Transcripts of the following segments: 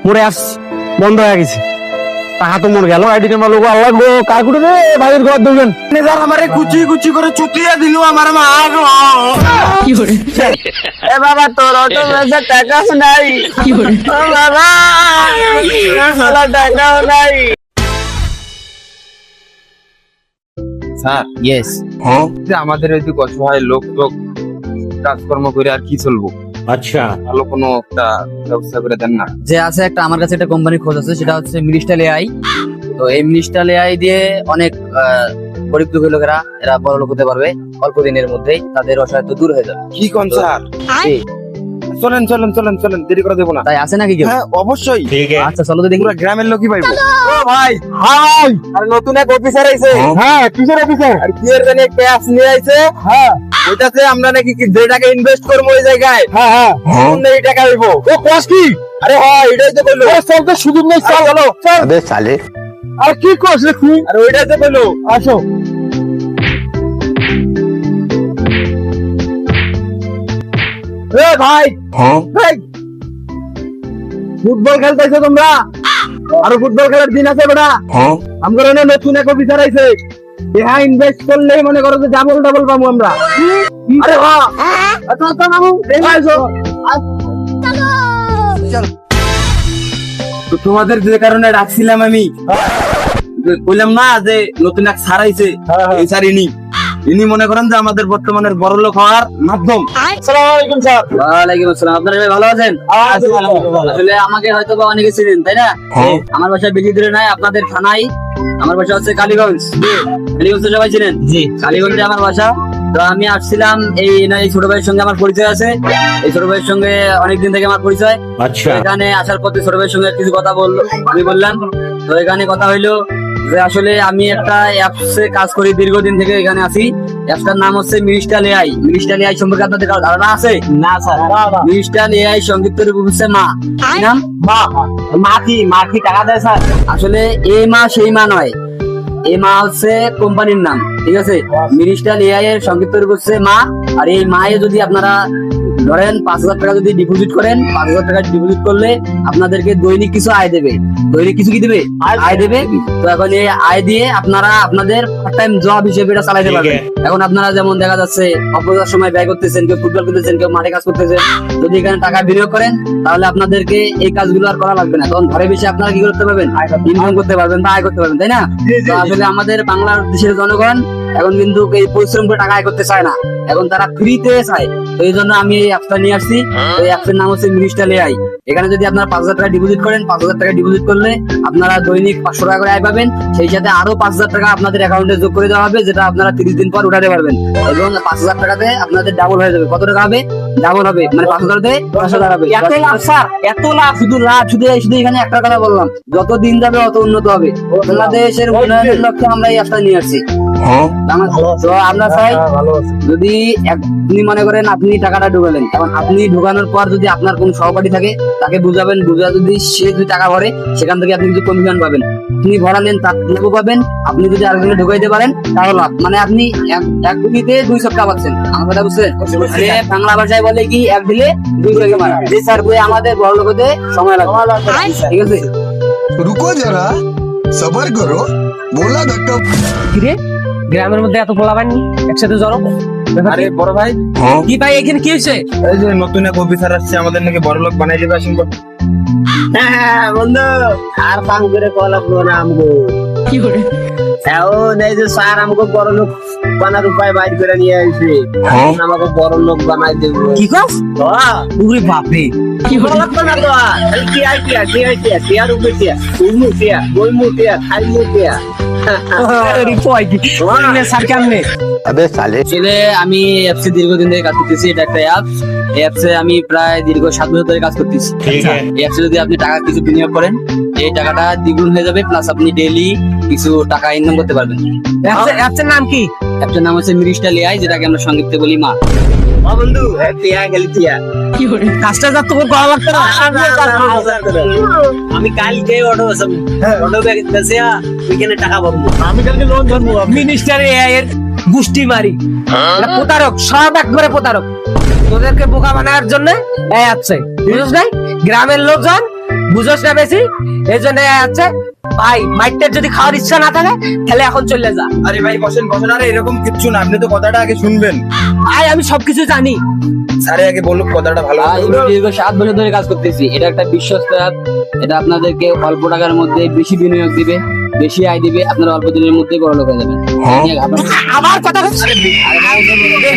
মোরে আসছি বন্ধ হয়ে গেছে টাকা তো মোর গেল আইডি নাম্বার লোক আল্লাহ গো কার করে রে ভাইয়ের ঘর দেবেন নেজার আমারে কুচি কুচি করে চুটিয়ে দিল আমার মা কি করে এ বাবা তোর তো মেসে টাকা নাই কি করে ও বাবা সালা টাকা নাই স্যার ইয়েস যে আমাদের ওই দিকে অসহায় লোক কাজকর্ম করে আর কি চলবো? আচ্ছা ভালো কোনো একটা ব্যবস্থা করে দেন না। যে আছে একটা আমার কাছে একটা কোম্পানির খোঁজ আছে, সেটা হচ্ছে মিনিস্টাল এআই। তো এই মিনিস্টাল এআই দিয়ে অনেক গরিব দুঃখী লোকেরা এরা বড় লোক হতে পারবে অল্প দিনের মধ্যেই, তাদের অসহায়ত্ব দূর হয়ে যাবে। কি কোন স্যার? জি, চলেন চলেন চলেন চলেন, দেরি করে দেবো না। তাই আছে নাকি কেউ? হ্যাঁ অবশ্যই। আচ্ছা চলো তো দেখি। পুরো গ্রামের লোকই পাইবো। ও ভাই হাই আর নতুন এক অফিসার আইছে। হ্যাঁ কিসের অফিসার আর কি এর জানি ক্যাশ নিয়ে আইছে। হ্যাঁ ওইটাতে আমরা নাকি যে টাকা ইনভেস্ট করবো ওই জায়গায় হ্যাঁ হ্যাঁ এই টাকা হইবো। ও কস কি আরে হ্যাঁ এটাই তো বললো। চল তো সুযোগ নেই চল চলো চল अबे साले আর কি কস রে তুই আর ওইটাই তো বললো। আসো এ ভাই এই, ফুটবল খেলতেছো তোমরা? আর ফুটবল খেলার দিন আছে বেটা। আমরা এখানে নতুন এক অফিসার আইছে, হ্যাঁ ইনভেস্ট করলেই মনে করো যে ডাবল ডাবল পাবো আমরা। আরে হ্যাঁ আচ্ছা আচ্ছা মামু এসো তো তোমাদের যে কারণে রাখছিলাম আমি, বললাম না যে নতুন এক স্যার আইছে, এই স্যার ইনি মনে করেন যে আমাদের বর্তমানের বড় লোক হওয়ার মাধ্যম। আসসালামু আলাইকুম স্যার। ওয়ালাইকুম আসসালাম। আপনারা সবাই ভালো আছেন? আসলে আমাকে হয়তো বা অনেকে চিনেন, তাই না? আমার বাসা বেশি দূরে নাই, আপনাদের থানায়। আমার বাসা হচ্ছে কালীগঞ্জ। কালীগঞ্জ তো সবাই চিনেন? জি, কালীগঞ্জে আমার বাসা। তো আমি আসছিলাম এই ছোট ভাইয়ের সঙ্গে আমার পরিচয় আছে। এই ছোট ভাইয়ের সঙ্গে অনেকদিন থেকে আমার পরিচয়। আচ্ছা এখানে আসার পথে ছোট ভাইয়ের সঙ্গে কিছু কথা বললো, আমি বললাম। তো এখানে কথা হইলো যে আসলে আমি একটা অ্যাপসে কাজ করি দীর্ঘদিন থেকে, এখানে আছি। অ্যাপসটার নাম হচ্ছে মিনিস্টাল এআই। মিনিস্টাল এআই সম্পর্কে আপনাদের কারো ধারণা আছে? না স্যার মিনিস্টাল এআই সংক্ষিপ্ত রূপ হচ্ছে মা। কি নাম? মা কি টাকা দেয় স্যার? আসলে এই মা সেই মা নয়, এই মা হচ্ছে কোম্পানির নাম, ঠিক আছে? মিনিস্টাল এআই এর সংক্ষিপ্ত রূপ হচ্ছে মা। আর এই মায়ে যদি আপনারা ধরেন 5,000 টাকা যদি ডিপোজিট করেন, 5,000 টাকা ডিপোজিট করলে আপনাদেরকে দৈনিক কিছু আয় দেবে। দৈনিক কিছু কি দেবে? আয় দেবে। তো এখন এই আয় দিয়ে আপনারা আপনাদের পার্ট টাইম জব হিসেবে এটা চালাতে পারবেন। এখন আপনারা যেমন দেখা যাচ্ছে অপরাধ সময় ব্যয় করতেছেন, কেউ ফুটবল খেলতেছেন, কেউ মাঠে কাজ করতেছেন, যদি এখানে টাকা বিনিয়োগ করেন তাহলে আপনাদেরকে এই কাজগুলো আর করা লাগবে না। তখন ঘরে বসে আপনারা কি করতে পারবেন? ইনকাম করতে পারবেন বা আয় করতে পারবেন, তাই না? তো আসলে আমাদের বাংলাদেশের জনগণ এখন কিন্তু এই পরিশ্রম করে টাকা আয় করতে চায় না, এখন তারা ফ্রিতে চায়। তো এই জন্য আমি এই অ্যাপটা নিয়ে আসছি। এই অ্যাপের নাম হচ্ছে মিনিস্টাল এআই। এখানে যদি আপনারা 5,000 টাকা ডিপোজিট করেন, 5,000 টাকা ডিপোজিট করলে আপনারা দৈনিক 500 টাকা করে আয় পাবেন। সেই সাথে আরো 5,000 টাকা আপনাদের অ্যাকাউন্টে যোগ করে দেওয়া হবে, যেটা আপনারা 30 দিন পর উঠাতে পারবেন। এবং 5,000 টাকাতে আপনাদের ডাবল হয়ে যাবে। কত টাকা হবে? ডাবল হবে, মানে 5,000 তে 10,000 হবে। এত লাভ স্যার, এত লাভ। শুধু লাভ, শুধু এখানে একটা কথা বললাম, যত দিন যাবে অত উন্নত হবে। বাংলাদেশের উন্নয়নের লক্ষ্যে আমরা এই অ্যাপটা নিয়ে আসছি। তো আমরা চাই যদি আপনি মনে করেন আপনি টাকাটা ঢুকালেন, এখন আপনি ঢুকানোর পর যদি আপনার কোন সহপাঠী থাকে তাকে বুঝাবেন, বুঝা যদি সে যদি টাকা ভরে সেখান থেকে আপনি কিছু কমিশন পাবেন। আপনি ভরালেন তার লাভও পাবেন। আপনি যদি আরেকজনে ঢুকাইতে পারেন তাহলে লাভ, মানে আপনি এক গুলিতে 2 ছক্কা পাচ্ছেন। আমার কথা বুঝছেন? মানে বাংলা ভাষায় বলে কি, এক দিলে 2 ছক্কা মারা। যে স্যার বই আমাদের বড় লোক হতে সময় লাগবে, ঠিক আছে? रुको जरा सबर करो बोला धक्का কিরে গ্রামের মধ্যে এত পোলা বানি একসাথে জড়ো? আরে বড় ভাই, কি ভাই এখানে কি হয়েছে? এই যে নতুন এক অফিসার আসছে, আমাদের নাকি বড় লোক বানাই দেবে আসুন। হ্যাঁ বন্ধু আর কাম করে কলা পুরো আমগো কি করে এই যে স্যার আমাকে বড় লোক বানার উপায় বাইর করে নিয়ে আসবে, আমাকে বড় লোক বানাই দেবো। কি কস? ওরে বাপরে, কি বড় লোক বানা তো আর কি আর কি আর কি আর কি আর কি আর উপরে কি উমু কি ওই মু কি খাই মু কি আরে কই কি ওনে স্যার কেমনে? अबे साले আসলে আমি অ্যাপসে দীর্ঘদিন ধরে কাজ করতেছি। এটা একটা অ্যাপ। এই অ্যাপসে আমি প্রায় দীর্ঘ 7 বছর ধরে কাজ করতেছি। এই অ্যাপসে যদি আপনি টাকা কিছু বিনিয়োগ করেন, এই টাকাটা দ্বিগুণ হয়ে যাবে, প্লাস আপনি ডেইলি কিছু টাকা ইনকাম করতে পারবেন। অ্যাপসের নাম কি? অ্যাপটার নাম হচ্ছে মিনিস্টাল এআই, যেটাকে আমরা সংক্ষিপ্তে বলি মা। ও বন্ধু টিয়া গেলি টিয়া কি করে কাজটা যত করে করা লাগতো না। আমি কালকে অটো ব্যাগ দেশে ওইখানে টাকা পাবো। আমি কালকে লোন ধরবো। মিনিস্টার এআই এর গুষ্টি মারি, এটা প্রতারক, সব একবারে প্রতারক। তোদেরকে বোকা বানানোর জন্য এই আছে, বুঝছ নাই? গ্রামের লোকজন বুঝোস না বেশি, এই জন্য আছে ভাই। মাইটের যদি খাওয়ার ইচ্ছা না থাকে তাহলে এখন চলে যা। আরে ভাই বসেন বসেন, আরে এরকম কিচ্ছু না, আপনি তো কথাটা আগে শুনবেন। ভাই আমি সবকিছু জানি। স্যারে আগে বলুক কথাটা ভালো ভাই, করে। আমি দীর্ঘ 7 বছর ধরে কাজ করতেছি। এটা একটা বিশ্বস্ত অ্যাপ। এটা আপনাদেরকে অল্প টাকার মধ্যে বেশি বিনিয়োগ দিবে, বেশি আয় দিবে, আপনারা অল্প দিনের মধ্যেই বড় লোক হয়ে যাবেন। নিয়ে ঘাবড়াবেন না। আমার কথা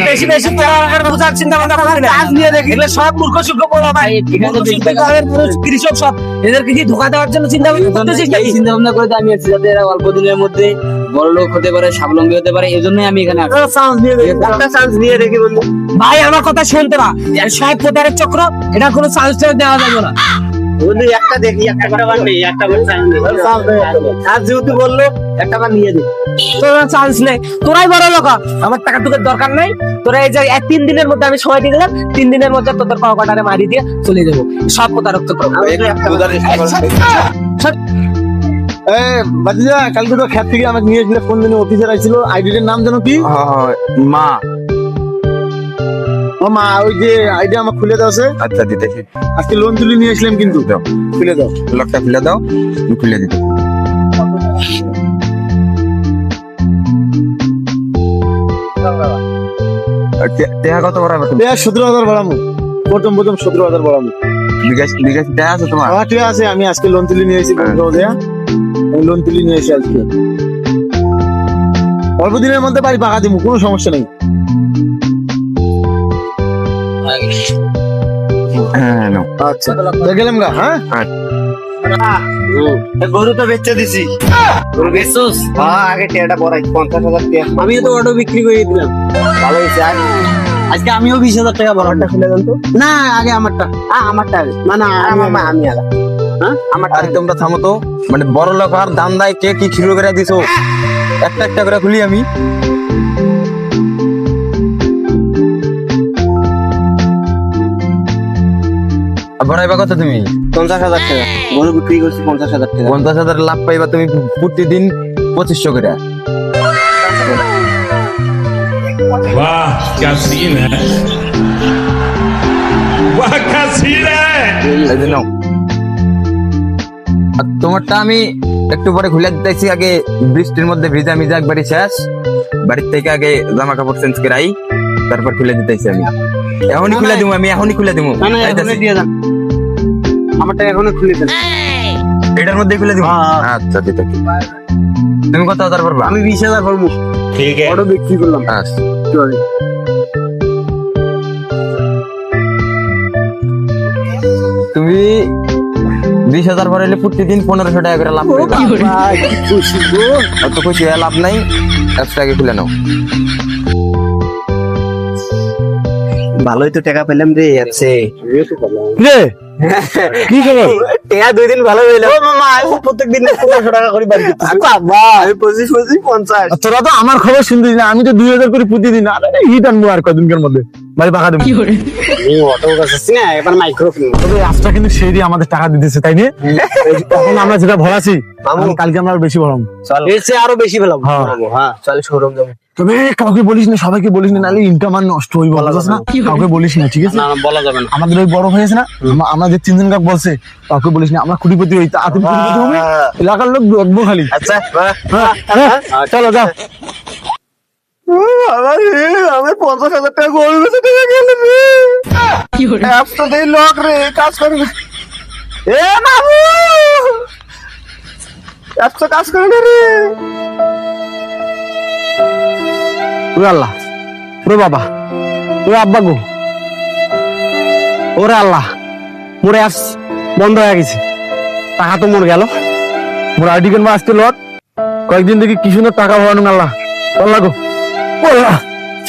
বেশি বেশি পড়ালেখার বোঝার চিন্তা ভাবনা করেন না। কাজ নিয়ে দেখি এগুলো সব মূর্খ সূর্খ বলা ভাই। ঠিক আছে, বেশি টাকা। কৃষক সব এদেরকে কি ধোকা দেওয়ার জন্য চিন্তা ভাবনা করতেছিস নাকি? এই চিন্তা ভাবনা করে তো আমি আছি, যাতে এরা অল্প দিনের মধ্যে বড় লোক হতে পারে, স্বাবলম্বী হতে পারে। এই জন্যই আমি এখানে আসি। একটা চান্স নিয়ে দেখি বন্ধু। ভাই আমার কথা শুনতে না, এর সব প্রতারের চক্র, এটা কোনো চান্স দেওয়া যাবে না। বন্ধু একটা দেখি, একটা বার নেই, একটা বার চান্স নেই। আর যেহেতু বললো একটা বার নিয়ে দে। তোরা চান্স নেই, তোরাই বড় লোক হ। আমার টাকা টুকের দরকার নাই। তোরা এই যে 3 দিনের মধ্যে আমি সময় দিয়ে দিলাম, 3 দিনের মধ্যে তোদের কটারে মারি দিয়ে চলে যাবো। সব প্রতারক চক্র। বাতিজা, কালকে তো খেত থেকে আমাকে নিয়ে এসেছিল, কোন দিনে অফিসার আইছিল, আইডির নাম জানো কি? মা। ও মা, ওই যে আইডি আমার খুলে দাও সে। আচ্ছা দিতেছি, আজকে লোন তুলে নিয়ে আসলাম, কিন্তু খুলে দাও। লকটা খুলে দাও, আমি খুলে দিতে। টেহা কত বড় তুমি? 17,000 বাড়ামু, প্রথম 17,000 বাড়ামু। বিকাশ বিকাশ টেহা আছে তোমার? আমার ঠিক আছে, আমি আজকে লোন তুলে নিয়ে এসেছি, আমি লোন তুলে নিয়ে এসেছি আজকে। অল্প দিনের মধ্যে বাড়ি পাকা দিব, কোনো সমস্যা নেই। হ্যাঁ নাও। আচ্ছা, তো গেলাম গা। হ্যাঁ, গরু তো বেচে দিছি। তোর বেসোস হ্যাঁ, আগে টেয়াটা পড়াই 50,000 টাকা। আমি তো অটো বিক্রি করে দিলাম। ভালো হয়েছে। আজকে আমিও 20,000 টাকা বড় আমারটা খুলে দেন তো। না, আগে আমারটা। আমারটা আগে। না আমি আগে। হ্যাঁ, আমারটা আরে তোমরা থামো তো, মানে বড় লোক আর দাম দেয় কে কি খিলো করে দিছো? একটা একটা করে খুলি আমি। বড়াইবা কত তুমি? 50,000 টাকা। গরু বিক্রি করছি 50,000 টাকা। 50,000 লাভ পাইবা তুমি প্রতিদিন 2500 করে। वाह क्या सीन है, वाह क्या सीन है। এই যে নাও। আর তোমারটা আমি একটু পরে খুলে দিতেছি। আগে বৃষ্টির মধ্যে ভিজা মিজা একবারই শেষ। বাড়ির থেকে আগে জামা কাপড় চেঞ্জ করে আই, তারপর খুলে দিতেছি আমি। এখনই খুলে দিব, আমি এখনই খুলে দিব। না এখনই দিয়ে দেন। আমারটা এখনই খুলে দেন। এটার মধ্যে খুলে দিব। আচ্ছা দিতে। তুমি কত হাজার পারবা? আমি 20,000 ভরবো। ठीक है অটো বিক্রি করলাম। আচ্ছা। তুমি 20,000 ভরাইলে প্রতিদিন 1500 টাকা করে লাভ করবে। অত খুশি হয়ে লাভ নাই, অ্যাপসটাকে খুলে নাও। ভালোই তো টাকা পেলাম রে। আছে রে কি খবর? টাকা 2 দিন ভালো হইলো। ও মামা, আমি প্রত্যেকদিন 1500 টাকা করে বাড়ি দিতেছি। বাবা, আমি 25 50। তোরা তো আমার খবর শুনতিস না, আমি তো 2,000 করে প্রতিদিন। আরে হিট আনবো আর কদিনকার মধ্যে, বাড়ি পাকা দেবো। আমি অটো কাছে না, এবার মাইক্রোফোন। তবে রাস্তা কিন্তু সেই দিয়ে আমাদের টাকা দিতেছে, তাই নিয়ে তখন আমরা যেটা ভরাছি, কালকে আমরা আরো বেশি ভরাম। এর চেয়ে আরো বেশি পেলাম। হ্যাঁ। হ্যাঁ, চল শোরুম যাবো। তবে কাউকে বলিস না, সবাইকে বলিস না, নাহলে ইনকাম আর নষ্ট হইব, বুঝছ না? কাউকে বলিস না, ঠিক আছে? না বলা যাবে না। আমাদের ওই বড় হয়েছে না, আমরা যে 3 জন কাক বলছে, কাউকে বলিস না। আমরা কোটিপতি হই, তা তুমি কোটিপতি হবে, এলাকার লোক দেখবো খালি। আচ্ছা, হ্যাঁ, চলো যাও। আমি 50,000 টাকা গরু বেচে টাকা গেল রে। অ্যাপস তো দেই লক রে, কাজ করে। এ মামু, অ্যাপস তো কাজ করে না রে। ওরে আল্লাহ, ওরে বাবা, ওরে আব্বা গো, ওরে আল্লাহ, মোর অ্যাপস বন্ধ হয়ে গেছে, টাকা তো মোর গেল। মোর আইডি কেন আসতে লট, কয়েকদিন দেখি কি সুন্দর টাকা ভরানো। আল্লাহ আল্লাহ গো, ও আল্লাহ,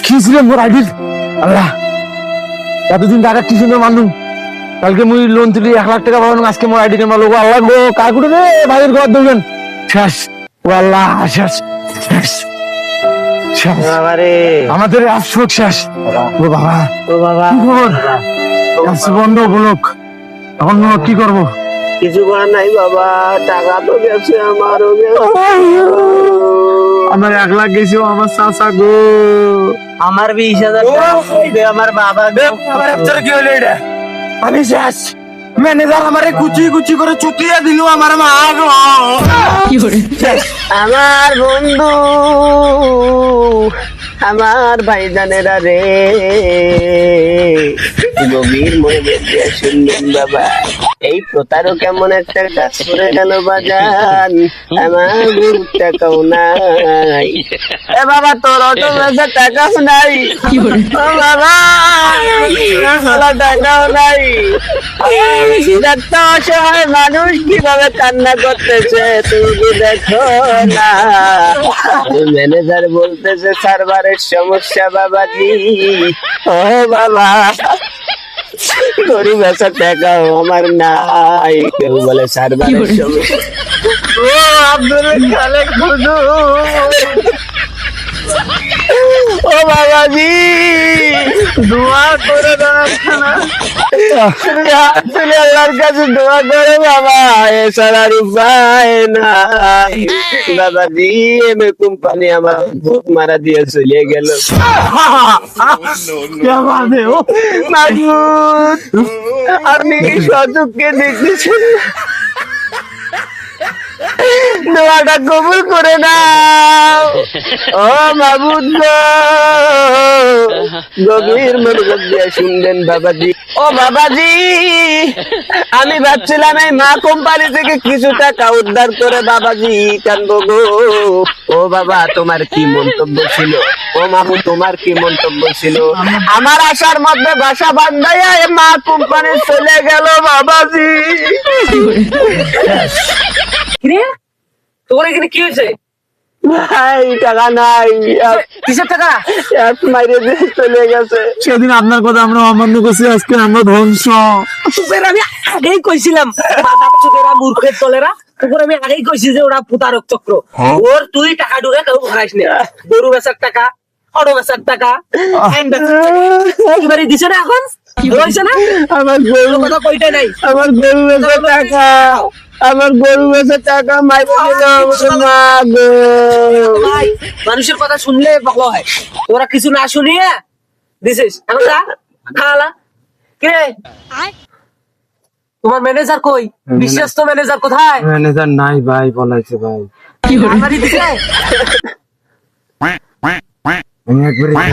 কি ছিল মোর আইডির? আল্লাহ, এতদিন টাকা কি সুন্দর মানুষ। কালকে মুই লোন তুলি 1 লাখ টাকা ভরানো, আজকে মোর আইডি কেন মারলো। আল্লাহ গো, কার করে রে ভাইয়ের ঘর দেবেন শেষ। ও আল্লাহ, শেষ শেষ শেষ। বাবারে, আমাদের আফসোস শেষ। ও বাবা, ও বাবা, কি খবর? অ্যাপস বন্ধ ব্লক, এখন কি করব? কিছু করার নাই বাবা, টাকা তো গেছে, আমারও গেছে। আমার 1 লাখ গেছে, আমার চাচা গো। আমার 20,000 টাকা দে, আমার বাবা গো। কি হলো এটা? আমি শেষ, ম্যানেজার আমারে কুচি কুচি করে চুটিয়ে দিল আমার মা গো। আমার বন্ধু, আমার ভাইজানেরা রে, গভীর মনে বেঁধে শুনলেন বাবা, এই প্রতারক কেমন একটা কাজ করে গেল বাজান, আমার গরুর টাকাও নাই। এ বাবা, তোর অটো বেচার টাকাও নাই। ও বাবা, আমার টাকাও নাই। একটা অসহায় মানুষ কিভাবে কান্না করতেছে তুমি দেখো না। ম্যানেজার বলতেছে সার্ভারের সমস্যা বাবাজি। ও বাবা, গরিব বেচার টাকাও আমার নাই। কেউ বলে সার্ভারের সমস্যা। ও আব্দুল খালেক বুঝু, ও বাবাজি, দোয়া করে দাঁড়াচ্ছানা, আল্লাহর কাছে দোয়া করে বাবা, এছাড়া আর উপায় নাই। বাবাজি, এমএ কোম্পানি আমার ভূত মারা দিয়ে চলে গেল। মাহমুদ, আপনি কি সচক্ষে দেখতেছেন? দোয়াটা কবুল করে নাও। ও মাহমুদ গো, গভীর মনোযোগ দিয়ে শুনবেন বাবাজি। ও বাবাজি, আমি ভাবছিলাম এই মা কোম্পানি থেকে কিছু টাকা উদ্ধার করে বাবাজি টানবো গো। ও বাবা, তোমার কি মন্তব্য ছিল? ও মাহমুদ, তোমার কি মন্তব্য ছিল? আমার আশার মধ্যে বাসা বান্ধাইয়া এই মা কোম্পানি চলে গেল বাবাজি। কিরে তোর এখানে কি হয়েছে? ভাই, টাকা নাই। কিসের টাকা? এক মাইরে দিয়ে চলে গেছে। সেদিন আপনার কথা আমরা অমান্য করছি, আজকে আমরা ধ্বংস। তোদের আমি আগেই কইছিলাম, তোরা মূর্খের দলেরা, তোর আমি আগেই কইছি যে ওরা প্রতারক চক্র। ওর তুই টাকা ঢুকে কেউ ভরাইস না। গরু বেচার টাকা, অটো বেচার টাকা, এবারে দিছে না, এখন হয়েছে না? আমার গরু, কথা কইটাই নাই। আমার গরু বেচার টাকা, আমার গরু বেচার টাকা মাইরে দিল আমার মা গো। ভাই, মানুষের কথা শুনলে ভালো হয়, তোরা কিছু না শুনিয়ে দিছিস। এখন যা, খালা। কে তোমার ম্যানেজার কই? বিশ্বস্ত ম্যানেজার কোথায়? ম্যানেজার নাই ভাই, বলাইছে ভাই। আলমারি দিছে? আমি একবারে ভাই